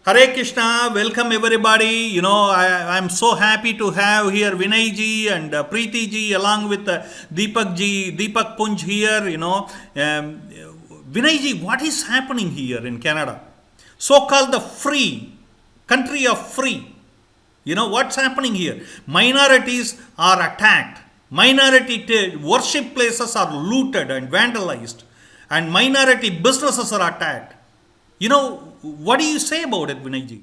Hare Krishna, welcome everybody. I'm so happy to have here Vinay ji and Preeti ji along with Deepak ji, Deepak Punj here. Vinay ji, what is happening here in Canada? So called the free, country of free. What's happening here? Minorities are attacked, worship places are looted and vandalized, and minority businesses are attacked. What do you say about it, Vinayji?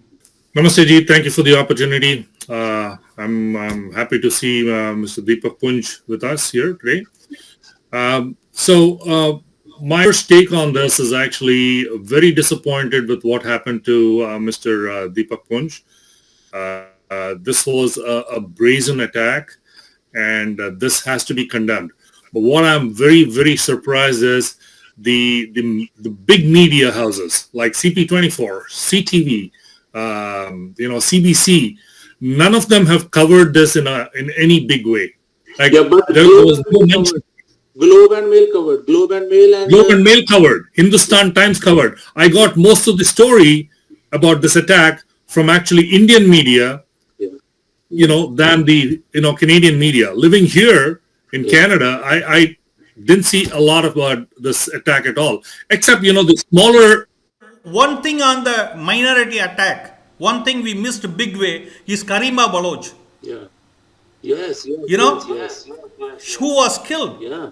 Namaste ji, thank you for the opportunity. I'm happy to see Mr. Deepak Punj with us here today. My first take on this is actually very disappointed with what happened to Mr. Deepak Punj. This was a brazen attack, and this has to be condemned. But what I'm very, very surprised is the big media houses like CP24, CTV, CBC. None of them have covered this in any big way. Like Yeah, but there Globe was and no Mail mention. covered. Globe and Mail covered. Globe and Mail covered. Hindustan Times covered. I got most of the story about this attack from actually Indian media, yeah, than the Canadian media. Living here in Canada, I didn't see a lot about this attack at all, except the smaller. One thing on the minority attack, one thing we missed big way is Karima Baloch, yeah, yes, yes, you yes, know, yes, who was killed. yeah,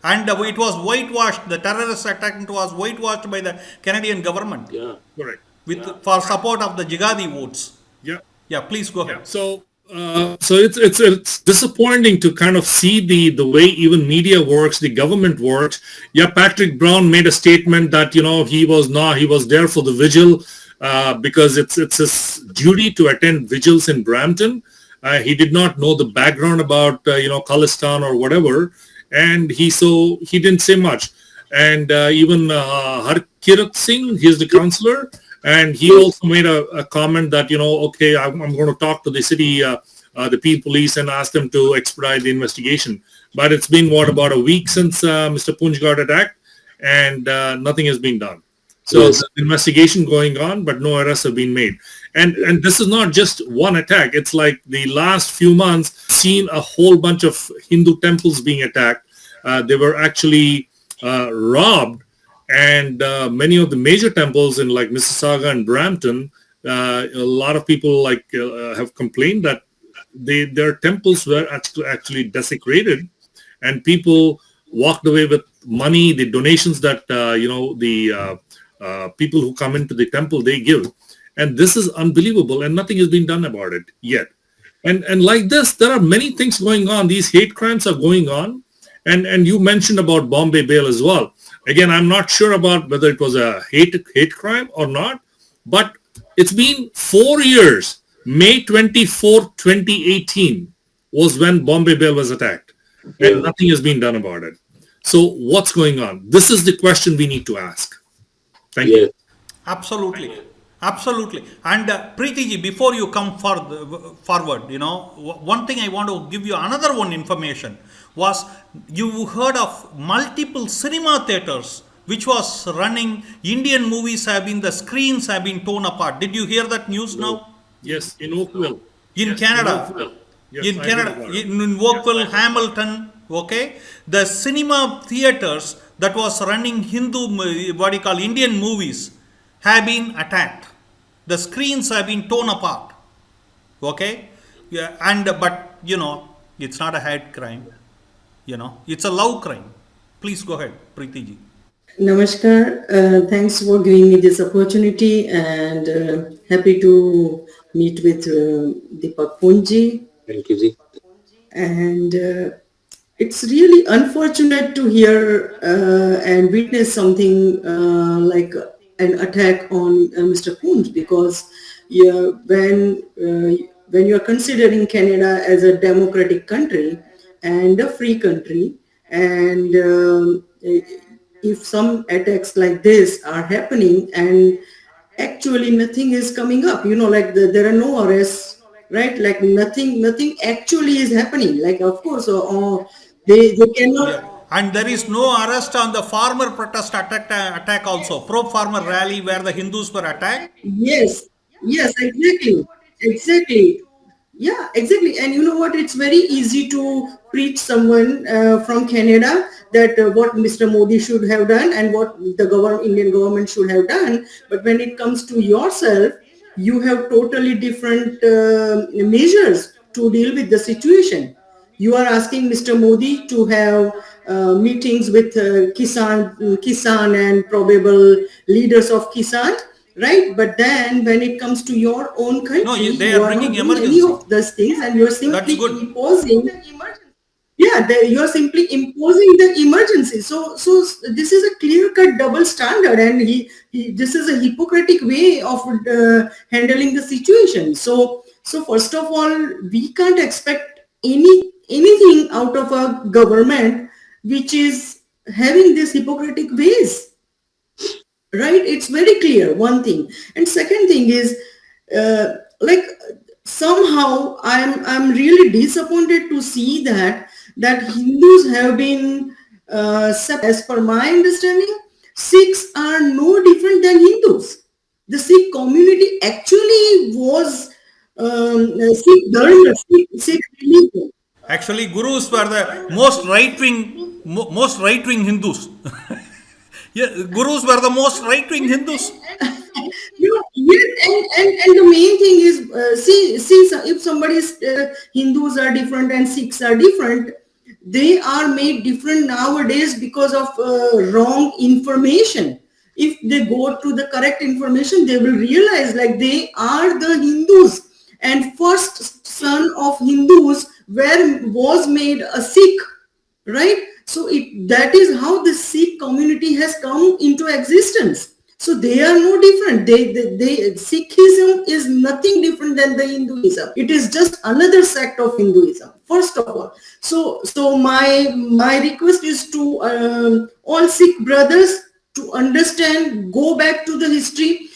And it was whitewashed, the terrorist attack was whitewashed by the Canadian government yeah, Correct. for support of the Jagadi votes. Yeah. Yeah, please go ahead. So it's disappointing to kind of see the way even media works, the government works. Yeah, Patrick Brown made a statement that he was there for the vigil because it's his duty to attend vigils in Brampton. He did not know the background about Khalistan or whatever, and he didn't say much. And even Harkirat Singh, he's the counselor, and he also made a comment that okay, I'm going to talk to the city, the Peel Police, and ask them to expedite the investigation. But it's been about a week since Mr. Punj got attacked, and nothing has been done. So yes, the investigation going on, but no arrests have been made. And this is not just one attack. It's like the last few months seen a whole bunch of Hindu temples being attacked. They were actually robbed, and many of the major temples in like Mississauga and Brampton, a lot of people have complained that their temples were actually desecrated, and people walked away with money, the donations that the people who come into the temple they give, and this is unbelievable, and nothing has been done about it yet. And like this, there are many things going on. These hate crimes are going on, and you mentioned about Bombay Bail as well. Again, I'm not sure about whether it was a hate crime or not, but it's been 4 years. May 24th, 2018 was when Bombay Bail was attacked, and yeah, nothing has been done about it. So what's going on? This is the question we need to ask. Thank you. yes, Absolutely. Absolutely. And Preeti ji, before you come forward, one thing I want to give you another one information was you heard of multiple cinema theaters which was running Indian movies the screens have been torn apart. Did you hear that news now? Yes, in Oakville. In Yes, in Canada. Oakville. Yes, In I heard Canada, about it. in Oakville, Hamilton, okay, the cinema theaters that was running what you call Indian movies have been attacked. The screens have been torn apart, okay, yeah, and but it's not a hate crime, it's a love crime. Please go ahead, Preeti ji. Namaskar. Thanks for giving me this opportunity and happy to meet with Deepak Punji. thank you, ji. And it's really unfortunate to hear and witness something like an attack on Mr. Punj because yeah, when you are considering Canada as a democratic country and a free country, and if some attacks like this are happening and actually nothing is coming up, like there are no arrests, right? Like nothing actually is happening. Like of course, they Yeah, cannot. and there is no arrest on the farmer protest attack also pro farmer rally where the Hindus were attacked. Yes, Yes, exactly. Exactly. Yeah, exactly. And you know what? It's very easy to preach someone from Canada that what Mr. Modi should have done and what the Indian government should have done. But when it comes to yourself, you have totally different measures to deal with the situation. You are asking Mr. Modi to have meetings with Kisan and probable leaders of Kisan, right? But then when it comes to your own No, country, they you are are bringing not doing any emergency. of those things, and you're That's simply good. imposing. Yeah, you're simply imposing the emergency. So this is a clear-cut double standard, and this is a hypocritic way of handling the situation. So first of all, we can't expect anything out of a government which is having these hypocritic ways, right? It's very clear, one thing. And second thing is, like, somehow I'm really disappointed to see that Hindus have been as per my understanding, Sikhs are no different than Hindus. The Sikh community actually was Sikh dharma, Sikh religion. Actually, gurus were the most right wing Hindus. Yeah, gurus were the most right wing Hindus. Yes, and the main thing is, see, so if somebody's Hindus are different and Sikhs are different, they are made different nowadays because of wrong information. If they go to the correct information, they will realize like they are the Hindus, and first son of Hindus was made a Sikh, right? So that is how the Sikh community has come into existence. So they are no different. Sikhism is nothing different than the Hinduism. It is just another sect of Hinduism, first of all. So my request is to all Sikh brothers to understand, go back to the history,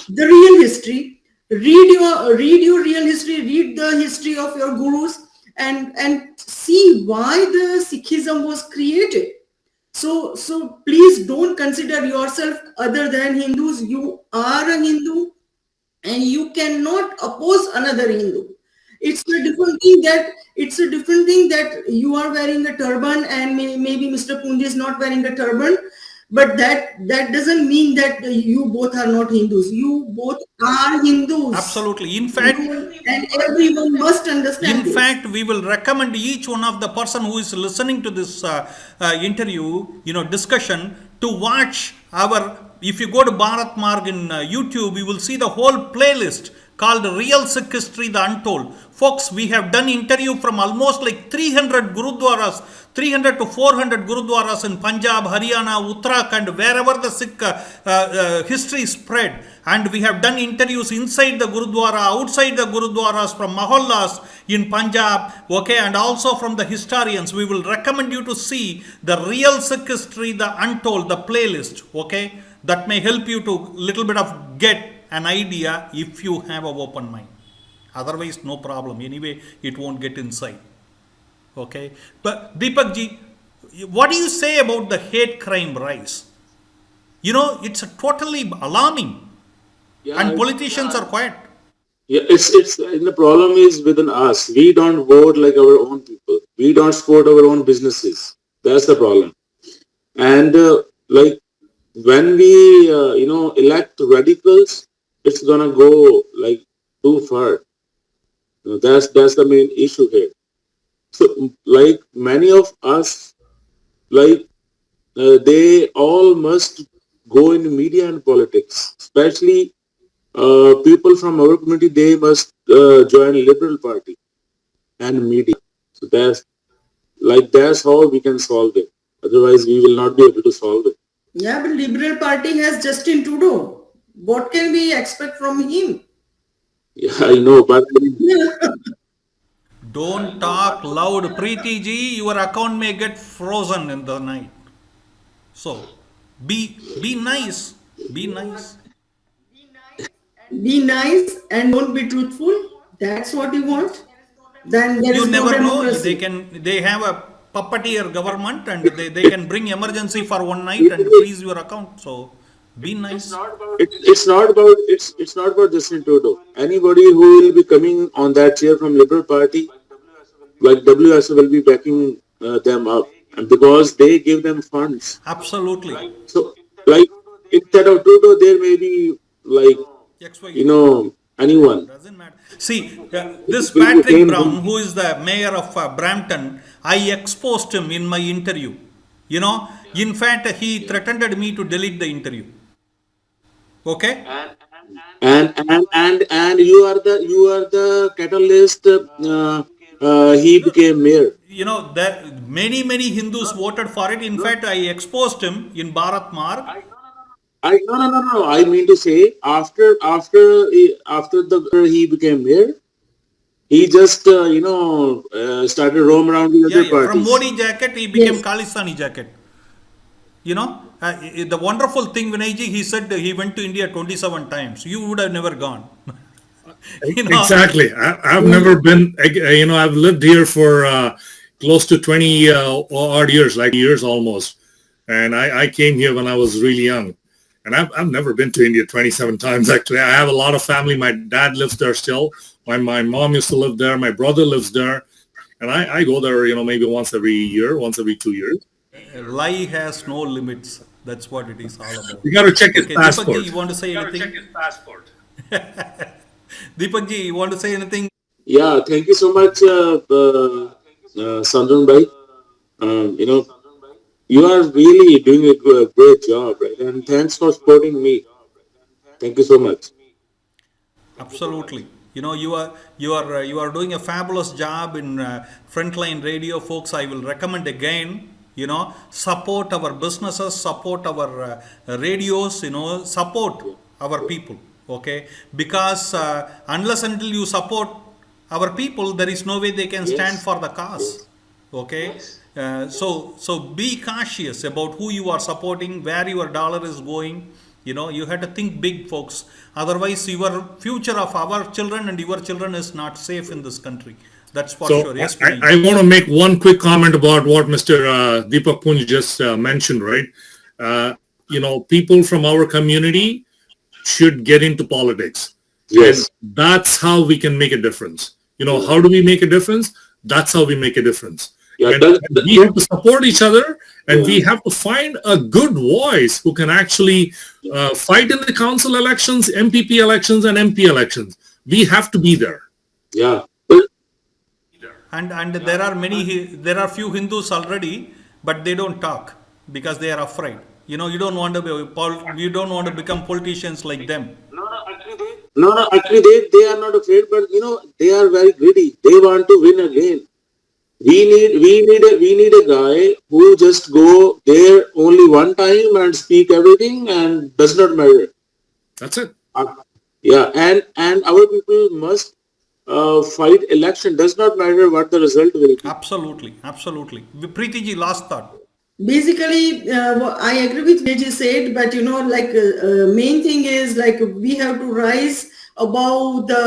the real history. Read your real history. Read the history of your gurus, and see why the Sikhism was created. So please don't consider yourself other than Hindus. You are a Hindu, and you cannot oppose another Hindu. It's a different thing that you are wearing a turban, and maybe Mr. Pundi is not wearing a turban, but that doesn't mean that you both are not Hindus. You both are Hindus. Absolutely. And everyone must In understand this. fact, we will recommend each one of the person who is listening to this interview, discussion, to watch our. If you go to Bharat Marg in YouTube, you will see the whole playlist called Real Sikh History, The Untold. Folks, we have done interview from almost like 300 Gurudwaras, 300 to 400 Gurudwaras in Punjab, Haryana, Uttarakhand, wherever the Sikh history spread. And we have done interviews inside the Gurudwara, outside the Gurudwaras, from Mahallas in Punjab, okay, and also from the historians. We will recommend you to see the Real Sikh History, The Untold, the playlist, okay. That may help you to little bit of get an idea if you have an open mind. Otherwise, no problem. Anyway, it won't get inside. Okay. But Deepak ji, what do you say about the hate crime rise? It's a totally alarming, Yeah, and politicians are quiet. yeah. It's and the problem is within us. We don't vote like our own people. We don't support our own businesses. That's the problem. And like when we elect radicals, it's gonna go like too far. That's the main issue here. So like many of us, like they all must go in media and politics, especially people from our community. They must join Liberal Party and media. So that's how we can solve it. Otherwise, we will not be able to solve it. Yeah, but Liberal Party has Justin Trudeau. What can we expect from him? Yeah, I know, but Don't talk loud, Preeti ji. Your account may get frozen in the night. So, be nice. Be nice. Be nice and don't be truthful. That's what you want. Then there You is no never know. democracy. They have a puppeteer government, and they can bring emergency for one night and freeze your account. So Be nice. It's not about Justin Trudeau. Anybody who will be coming on that chair from Liberal Party, like WSO, will be backing them up, and because they give them funds. Absolutely. So, like, instead of Trudeau, there may be, like, XY. anyone. Doesn't matter. See, this Will be Patrick same Brown, thing. who is the mayor of Brampton, I exposed him in my interview. In fact, he threatened me to delete the interview. Okay? And you are the catalyst. He No, became mayor. that many Hindus voted for it. In fact, I exposed him in Bharat Marg. No. I mean to say, after he became mayor, he just started roam around the other From parties. Modi jacket, he became Yes. Khalistani jacket. The wonderful thing, Vinayji, he said he went to India 27 times. You would have never gone. you know, Exactly. I've never been, I've lived here for close to 20 odd years, like years almost. And I came here when I was really young. And I've never been to India 27 times, actually. I have a lot of family. My dad lives there still. My mom used to live there. My brother lives there. And I go there, maybe once every year, once every 2 years. lie has no limits. That's what it is all about. You got to check his Okay, Deepakji, passport. you want to say anything? Deepakji, you want to say anything? Yeah, thank you so much, Sandran Bhai. You are really doing a great job, right? And thanks for supporting me. Thank you so much. Absolutely. You are doing a fabulous job in Frontline Radio, folks. I will recommend again. Support our businesses, support our radios. Support our people. Okay, because unless until you support our people, there is no way they can stand Yes. for the cause. Okay, so be cautious about who you are supporting, where your dollar is going. You have to think big, folks. Otherwise, your future of our children and your children is not safe in this country. That's for So sure. Yes, I want to make one quick comment about what Mr. Deepak Punj just mentioned, right? People from our community should get into politics. And Yes. that's how we can make a difference. How do we make a difference? That's how we make a difference. Yeah, And we have to support each other, and we have to find a good voice who can actually fight in the council elections, MPP elections, and MP elections. We have to be there. yeah. and there are few Hindus already, but they don't talk because they are afraid. You don't want to you don't want to become politicians like them. No, actually, they are not afraid, but they are very greedy. They want to win again. We need a guy who just go there only one time and speak everything and does not matter. That's it. Yeah, and our people must fight election. Does not matter what the result will be. Absolutely. Preeti ji, last thought. Basically, I agree with what you said, but main thing is like we have to rise above the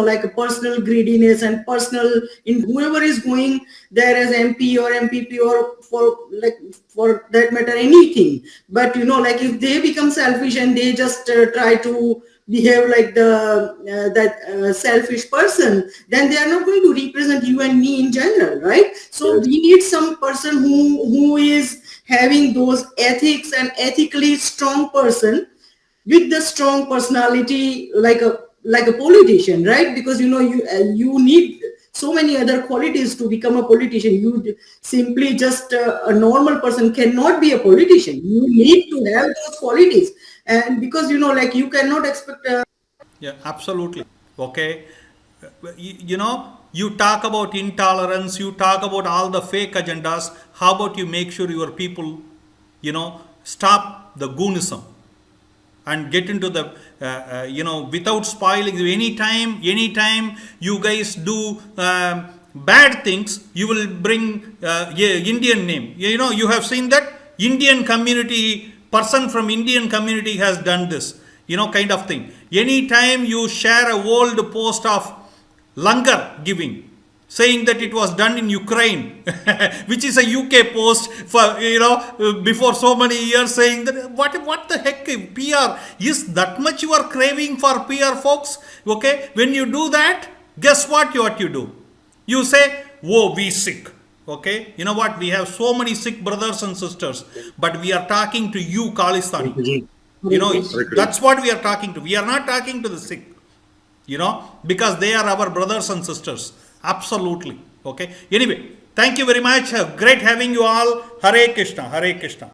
like personal greediness and personal in whoever is going there as MP or MPP or for that matter anything. But like if they become selfish and they just try to behave like that selfish person, then they are not going to represent you and me in general, right? So Yes. we need some person who is having those ethics and ethically strong person with the strong personality like a politician, right? Because you need so many other qualities to become a politician. You simply just a normal person cannot be a politician. You need to have those qualities, and because like you cannot expect Yeah, absolutely. Okay. You talk about intolerance, you talk about all the fake agendas. How about you make sure your people, stop the goonism and get into the, without spoiling. Anytime you guys do bad things, you will bring Indian name. You have seen that Indian community, person from Indian community has done this, kind of thing. Anytime you share a old post of langar giving, saying that it was done in Ukraine, which is a UK post for, before so many years, saying that what the heck, PR, is that much you are craving for PR, folks? Okay, when you do that, guess what you do? You say, oh, we sick. Okay, you know what? We have so many sick brothers and sisters, but we are talking to you, Khalistani. That's what we are talking to. We are not talking to the sick, because they are our brothers and sisters. Absolutely. Okay. Anyway, thank you very much. Great having you all. Hare Krishna. Hare Krishna.